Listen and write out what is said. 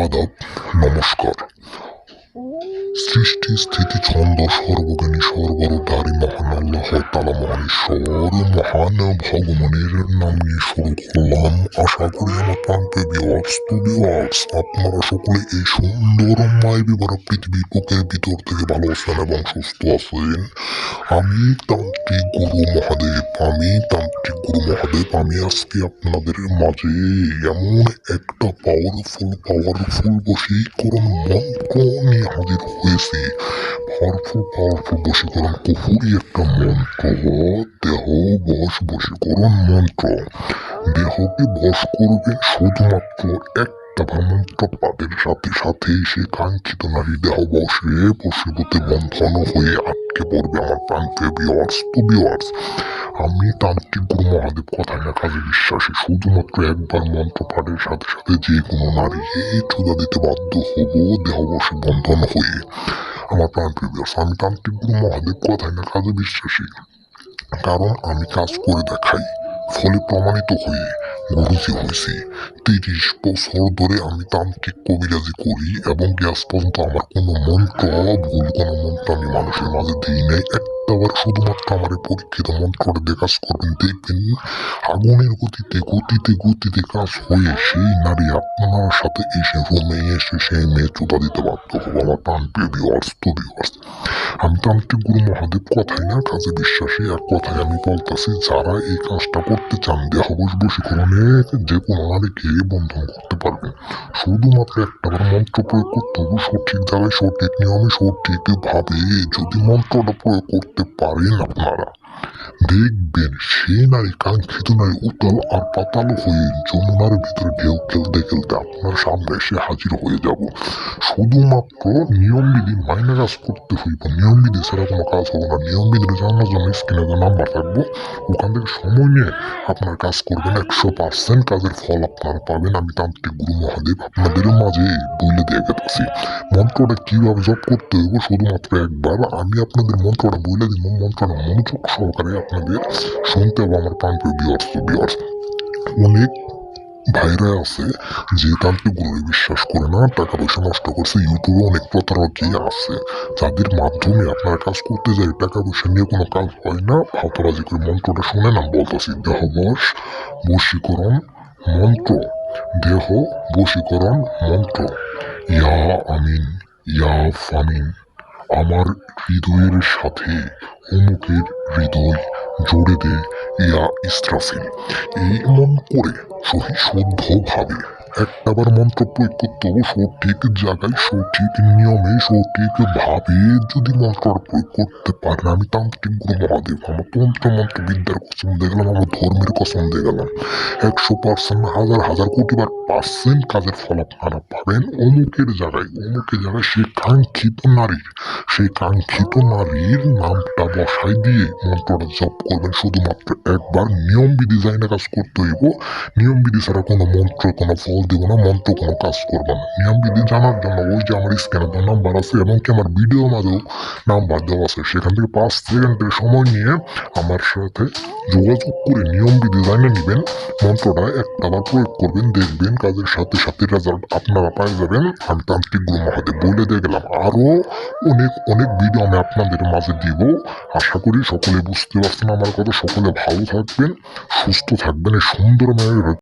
আদাব, নমস্কার। সৃষ্টি স্থিতি ছন্দ সর্বজ্ঞানী সর্বরূপধারী মহান আল্লাহ তাআলা মহানেশ্বর মহান ভগবানের নাম নিয়ে শুরু করলাম। আশা করি আমার প্রান্তীয় ভিউয়ার্স আপনারা সকলে এই সুন্দর মায়াবী ভরা পৃথিবীর বুকের ভিতর থেকে ভালো আছেন এবং সুস্থ আছেন। আমি তান্ত্রিক গুরু মহাদেব আমি আজকে আপনাদের মাঝে এমন একটা পাওয়ারফুল বশীকরণ মন্ত্র নিয়ে হাজির হয়েছি। পাওয়ারফুল বশীকরণ কুফুরি একটা মন্ত্র, দেহ বশীকরণ মন্ত্র। দেহকে বশ করবেন শুধুমাত্র একটা মন্ত্র পাঠের সাথে সাথে সে কাঙ্ক্ষিত নারী দেহ বশীভূতে বন্ধন হয়ে আটকে পড়বে। আমার প্রান্তীয় ভিউয়ার্স, আমি তান্ত্রিক গুরু মহাদেব কথায় না কাজে বিশ্বাসী। শুধুমাত্র একবার মন্ত্র পাঠের সাথে সাথে যে কোনো নারী চুদা দিতে বাধ্য হব দেহবশী বন্ধন হয়ে। আমার প্রান্তীয় ভিউয়ার্স, আমি তান্ত্রিক গুরু মহাদেব কথায় না কাজে বিশ্বাসী, কারণ আমি কাজ করে দেখাই, ফলে প্রমাণিত হয়ে গুরুজি হয়েছি। 30 বছর ধরে আমি তান্ত্রিক কবিরাজি করি এবং আজ পর্যন্ত আমার কোনো মন্ত্র, ভুল কোনো মন্ত্র আমি মানুষের মাঝে দিই নাই। একটাবার শুধুমাত্র আমার এই পরীক্ষিত মন্ত্রটা দিয়ে কাজ করবেন, দেখবেন আগুনের গতিতে কাজ হয়ে সেই নারী আপনার সাথে এসে রুমে এসে সেই মেয়ে চুদা দিতে বাধ্য হবো। আমার প্রান্তীয় ভিউয়ার্স, আমি তান্ত্রিক গুরু মহাদেব কথায় না কাজে বিশ্বাসী। এক কথায় আমি বলতেছি, যারা এই কাজটা করতে চান দেহ বশীকরণে যে কোনো নারীকে বন্ধন করতে পারবেন, শুধুমাত্র একটাবার মন্ত্র প্রয়োগ করতে হবে সঠিক জায়গায়, সঠিক নিয়মে, সঠিকভাবে। যদি মন্ত্রটা প্রয়োগ করতে পারেন আপনারা, দেখবেন সেই নারী, কাঙ্ক্ষিত নারী উতাল আর পাতাল হয়ে যমুনার ভিতরে ঢেউ খেলতে আপনার সামনে এসে হাজির হয়ে যাব। শুধুমাত্র নিয়মবিধি মাইনে কাজ করতে হইব, নিয়মবিধি ছাড়া কোনো কাজ হবে না। নিয়মবিধি জানার জন্য স্ক্রিনে যে নাম্বার থাকবো ওখান থেকে সময় নিয়ে আপনার কাজ করবেন, 100% কাজের ফল আপনারা পাবেন। আমি তান্ত্রিক গুরু মহাদেব আপনাদের মাঝে বলে দিয়ে গেছি মন্ত্রটা কিভাবে জপ করতে হইব। শুধুমাত্র একবার আমি আপনাদের মন্ত্রটা বলে দিব, মন্ত্রটা মনোযোগ সহকারে আপনাদের শুনতে হবে। আমার প্রান্তীয় ভিউয়ার্স, অনেক ভাইরা আছে যে তান্ত্রিক গুরু বিশ্বাস করে না, টাকা পয়সা নষ্ট করছে। ইউটিউবে অনেক প্রতারকই আছে যাদের মাধ্যমে আপনারা কাজ করতে যায়, টাকা পয়সা নিয়ে কোনো কাজ হয় না, ভাওতাবাজি করে। মন্ত্রটা শুনে নাম বলতেছি, দেহ বশীকরণ মন্ত্র, দেহ বশীকরণ মন্ত্র। ইয়া আমিন, ইয়া ফামিন, আমার হৃদয়ের সাথে অমুকের হৃদয় জোড়ে দে ইয়া ইসরাফিল। এমন করে শুদ্ধভাবে একটাবার মন্ত্র প্রয়োগ করতে হবে সঠিক জায়গায়, সঠিক নিয়মে, সঠিকভাবে। যদি মন্ত্রটা প্রয়োগ করতে পারেন, আমি তান্ত্রিক গুরু মহাদেব আমার মন্ত্র বিদ্যার কসম দিয়ে গেলাম, আমার ধর্মের কসম দিয়ে গেলাম, 100%, হাজার কোটিবার পার্সেন্ট কাজের ফল আপনারা পাবেন। অমুকের জায়গায় সেই কাঙ্ক্ষিত নারীর নামটা বসাই দিয়ে মন্ত্রটা জপ করবেন। শুধুমাত্র একবার নিয়মবিধি যাই না কাজ করতে হইব। নিয়মবিধি ছাড়া কোনো মন্ত্র কোনো ফল দিব না, মন্ত্র কোনো কাজ করবে না। নিয়মবিধি জানার জন্য ওই যে আমার স্ক্যানে নাম্বার আছে এবং কি আমার ভিডিওর মাঝেও নাম্বার দেওয়া আছে, সেখান থেকে 5 সেকেন্ডের সময় নিয়ে আমার সাথে যোগাযোগ করে নিয়মবিধি জানিয়ে নেবেন। মন্ত্রটা একটাবার প্রয়োগ করবেন, দেখবেন কাজের সাথে সাথে রেজাল্ট আপনারা পেয়ে যাবেন। আমি তান্ত্রিক গুরু মহাদেব বলে দিয়ে গেলাম। আরো অনেক ভিডিও আমি আপনাদের মাঝে দিব। আশা করি সকলে বুঝতে পারছেন আমার কথা। সকলে ভালো থাকবেন, সুস্থ থাকবেন। এই সুন্দর